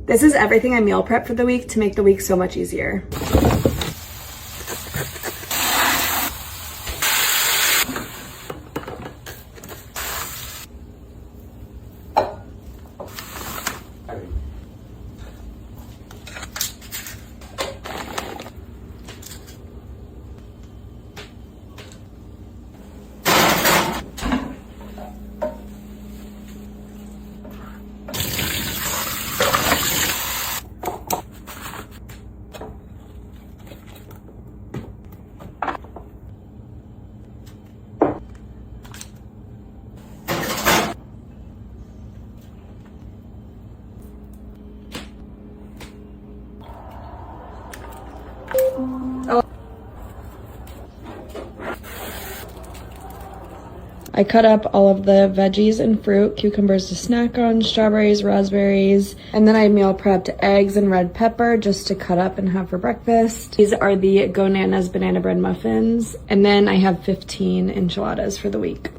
This is everything I meal prep for the week to make the week so much easier. I cut up all of the veggies and fruit, cucumbers to snack on, strawberries, raspberries, and then I meal prepped eggs and red pepper just to cut up and have for breakfast. These are the Go Nanas banana bread muffins, and then I have 15 enchiladas for the week.